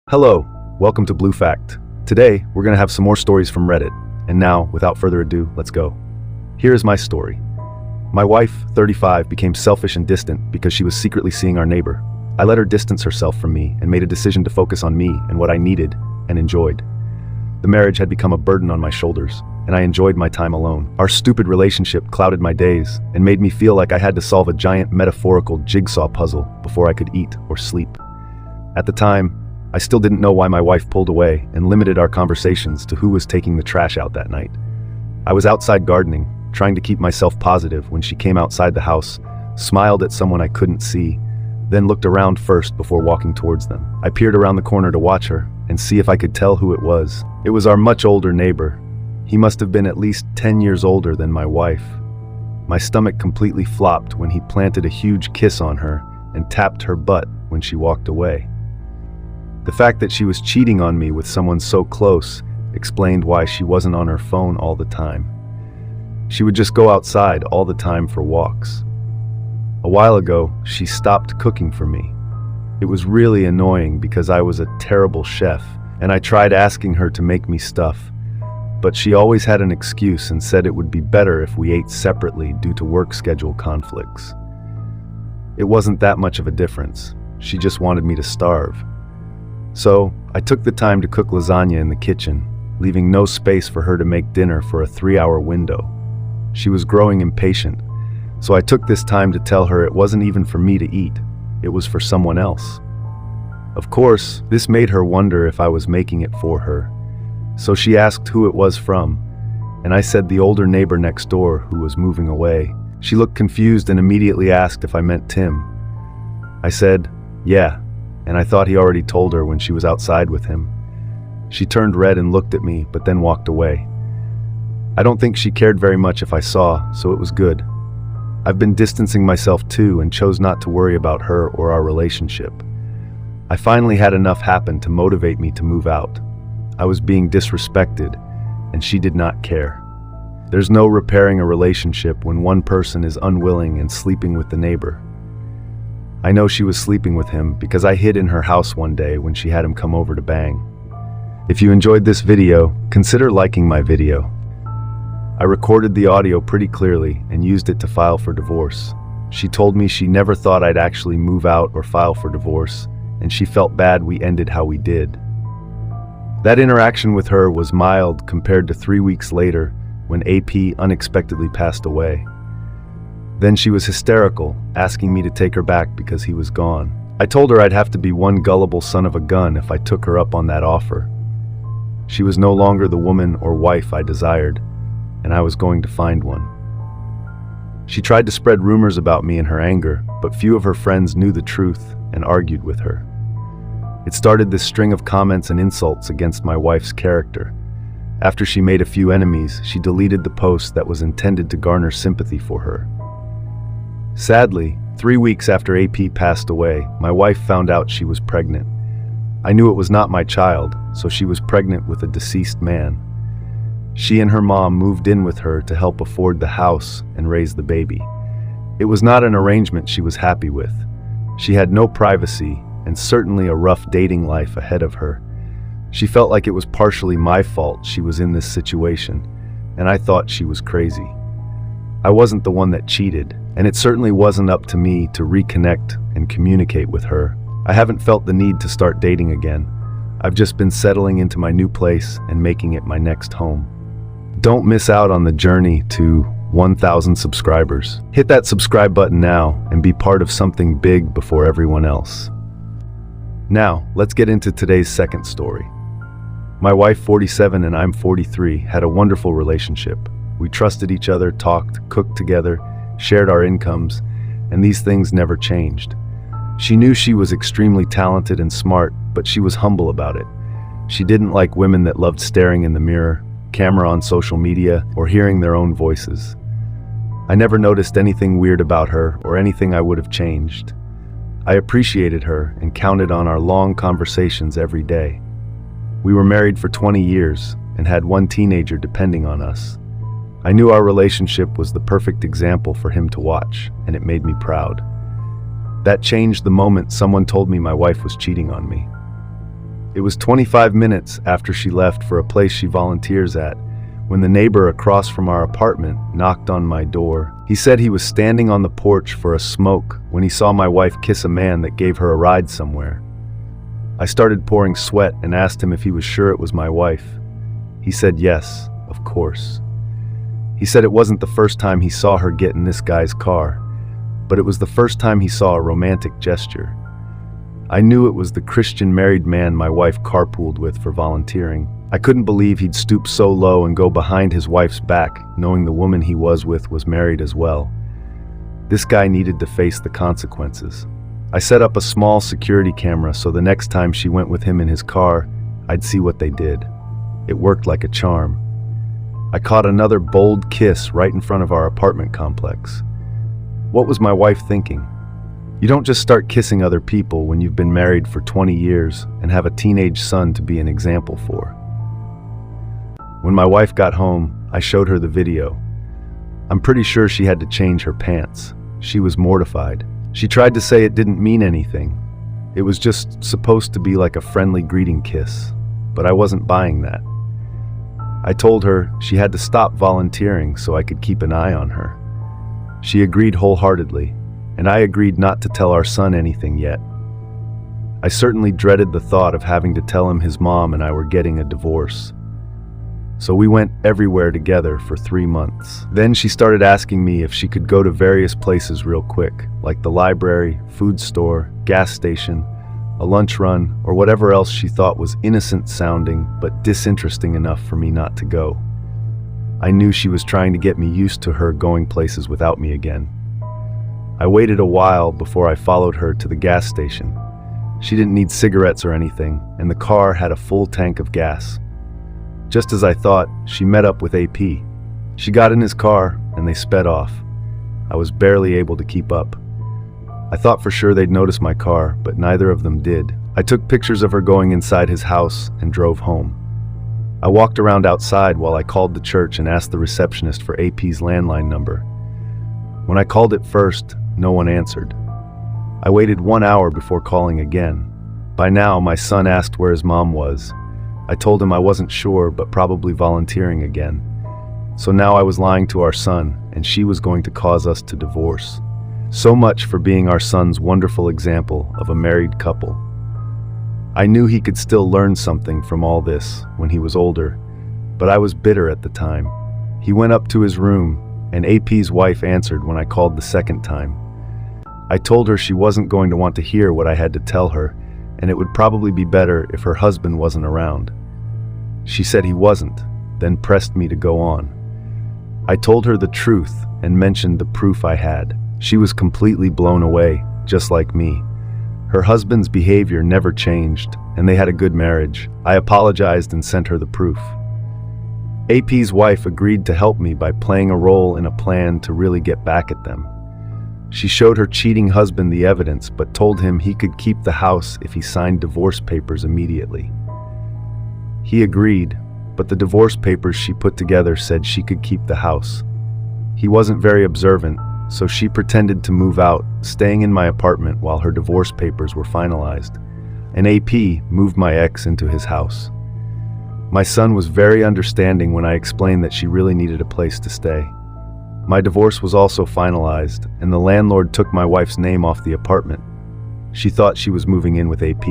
Hello, welcome to Blue Fact. Today, we're going to have some more stories from Reddit. And now, without further ado, let's go. Here is my story. My wife, 35, became selfish and distant because she was secretly seeing our neighbor. I let her distance herself from me and made a decision to focus on me and what I needed and enjoyed. The marriage had become a burden on my shoulders, and I enjoyed my time alone. Our stupid relationship clouded my days and made me feel like I had to solve a giant metaphorical jigsaw puzzle before I could eat or sleep. At the time, I still didn't know why my wife pulled away and limited our conversations to who was taking the trash out that night. I was outside gardening, trying to keep myself positive when she came outside the house, smiled at someone I couldn't see, then looked around first before walking towards them. I peered around the corner to watch her and see if I could tell who it was. It was our much older neighbor. He must have been at least 10 years older than my wife. My stomach completely flopped when he planted a huge kiss on her and tapped her butt when she walked away. The fact that she was cheating on me with someone so close explained why she wasn't on her phone all the time. She would just go outside all the time for walks. A while ago, she stopped cooking for me. It was really annoying because I was a terrible chef, and I tried asking her to make me stuff, but she always had an excuse and said it would be better if we ate separately due to work schedule conflicts. It wasn't that much of a difference. She just wanted me to starve. So, I took the time to cook lasagna in the kitchen, leaving no space for her to make dinner for a 3-hour window. She was growing impatient, so I took this time to tell her it wasn't even for me to eat, it was for someone else. Of course, this made her wonder if I was making it for her, so she asked who it was from, and I said the older neighbor next door who was moving away. She looked confused and immediately asked if I meant Tim. I said, yeah, and I thought he already told her when she was outside with him. She turned red and looked at me, but then walked away. I don't think she cared very much if I saw, so it was good. I've been distancing myself too and chose not to worry about her or our relationship. I finally had enough happen to motivate me to move out. I was being disrespected, and she did not care. There's no repairing a relationship when one person is unwilling and sleeping with the neighbor. I know she was sleeping with him because I hid in her house one day when she had him come over to bang. If you enjoyed this video, consider liking my video. I recorded the audio pretty clearly and used it to file for divorce. She told me she never thought I'd actually move out or file for divorce, and she felt bad we ended how we did. That interaction with her was mild compared to 3 weeks later when AP unexpectedly passed away. Then she was hysterical, asking me to take her back because he was gone. I told her I'd have to be one gullible son of a gun if I took her up on that offer. She was no longer the woman or wife I desired, and I was going to find one. She tried to spread rumors about me in her anger, but few of her friends knew the truth and argued with her. It started this string of comments and insults against my wife's character. After she made a few enemies, she deleted the post that was intended to garner sympathy for her. Sadly, 3 weeks after AP passed away, my wife found out she was pregnant. I knew it was not my child, so she was pregnant with a deceased man. She and her mom moved in with her to help afford the house and raise the baby. It was not an arrangement she was happy with. She had no privacy and certainly a rough dating life ahead of her. She felt like it was partially my fault she was in this situation, and I thought she was crazy. I wasn't the one that cheated, and it certainly wasn't up to me to reconnect and communicate with her. I haven't felt the need to start dating again. I've just been settling into my new place and making it my next home. Don't miss out on the journey to 1,000 subscribers. Hit that subscribe button now and be part of something big before everyone else. Now, let's get into today's second story. My wife, 47, and I'm 43, had a wonderful relationship. We trusted each other, talked, cooked together, shared our incomes, and these things never changed. She knew she was extremely talented and smart, but she was humble about it. She didn't like women that loved staring in the mirror, camera on social media, or hearing their own voices. I never noticed anything weird about her or anything I would have changed. I appreciated her and counted on our long conversations every day. We were married for 20 years and had one teenager depending on us. I knew our relationship was the perfect example for him to watch, and it made me proud. That changed the moment someone told me my wife was cheating on me. It was 25 minutes after she left for a place she volunteers at when the neighbor across from our apartment knocked on my door. He said he was standing on the porch for a smoke when he saw my wife kiss a man that gave her a ride somewhere. I started pouring sweat and asked him if he was sure it was my wife. He said yes, of course. He said it wasn't the first time he saw her get in this guy's car, but it was the first time he saw a romantic gesture. I knew it was the Christian married man my wife carpooled with for volunteering. I couldn't believe he'd stoop so low and go behind his wife's back, knowing the woman he was with was married as well. This guy needed to face the consequences. I set up a small security camera so the next time she went with him in his car, I'd see what they did. It worked like a charm. I caught another bold kiss right in front of our apartment complex. What was my wife thinking? You don't just start kissing other people when you've been married for 20 years and have a teenage son to be an example for. When my wife got home, I showed her the video. I'm pretty sure she had to change her pants. She was mortified. She tried to say it didn't mean anything. It was just supposed to be like a friendly greeting kiss, but I wasn't buying that. I told her she had to stop volunteering so I could keep an eye on her. She agreed wholeheartedly, and I agreed not to tell our son anything yet. I certainly dreaded the thought of having to tell him his mom and I were getting a divorce. So we went everywhere together for 3 months. Then she started asking me if she could go to various places real quick, like the library, food store, gas station, a lunch run, or whatever else she thought was innocent sounding but disinteresting enough for me not to go. I knew she was trying to get me used to her going places without me again. I waited a while before I followed her to the gas station. She didn't need cigarettes or anything, and the car had a full tank of gas. Just as I thought, she met up with AP. She got in his car, and they sped off. I was barely able to keep up. I thought for sure they'd notice my car, but neither of them did. I took pictures of her going inside his house and drove home. I walked around outside while I called the church and asked the receptionist for AP's landline number. When I called it first, no one answered. I waited 1 hour before calling again. By now, my son asked where his mom was. I told him I wasn't sure, but probably volunteering again. So now I was lying to our son, and she was going to cause us to divorce. So much for being our son's wonderful example of a married couple. I knew he could still learn something from all this when he was older, but I was bitter at the time. He went up to his room, and AP's wife answered when I called the second time. I told her she wasn't going to want to hear what I had to tell her, and it would probably be better if her husband wasn't around. She said he wasn't, then pressed me to go on. I told her the truth and mentioned the proof I had. She was completely blown away, just like me. Her husband's behavior never changed, and they had a good marriage. I apologized and sent her the proof. AP's wife agreed to help me by playing a role in a plan to really get back at them. She showed her cheating husband the evidence, but told him he could keep the house if he signed divorce papers immediately. He agreed, but the divorce papers she put together said she could keep the house. He wasn't very observant, so she pretended to move out, staying in my apartment while her divorce papers were finalized. And AP moved my ex into his house. My son was very understanding when I explained that she really needed a place to stay. My divorce was also finalized, and the landlord took my wife's name off the apartment. She thought she was moving in with AP,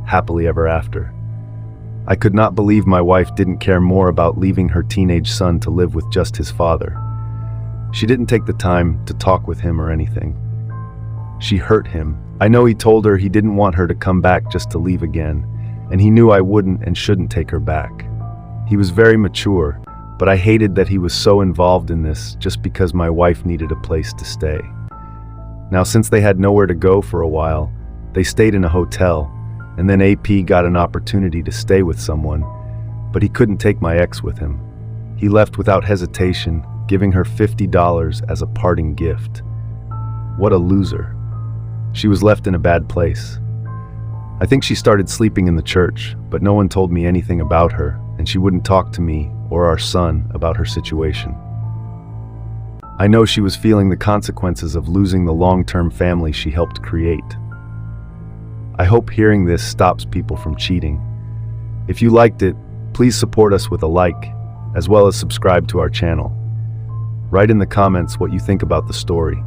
happily ever after. I could not believe my wife didn't care more about leaving her teenage son to live with just his father. She didn't take the time to talk with him or anything. She hurt him. I know he told her he didn't want her to come back just to leave again, and he knew I wouldn't and shouldn't take her back. He was very mature, but I hated that he was so involved in this just because my wife needed a place to stay. Now, since they had nowhere to go for a while, they stayed in a hotel, and then AP got an opportunity to stay with someone, but he couldn't take my ex with him. He left without hesitation, giving her $50 as a parting gift. What a loser. She was left in a bad place. I think she started sleeping in the church, but no one told me anything about her, and she wouldn't talk to me or our son about her situation. I know she was feeling the consequences of losing the long-term family she helped create. I hope hearing this stops people from cheating. If you liked it, please support us with a like, as well as subscribe to our channel. Write in the comments what you think about the story.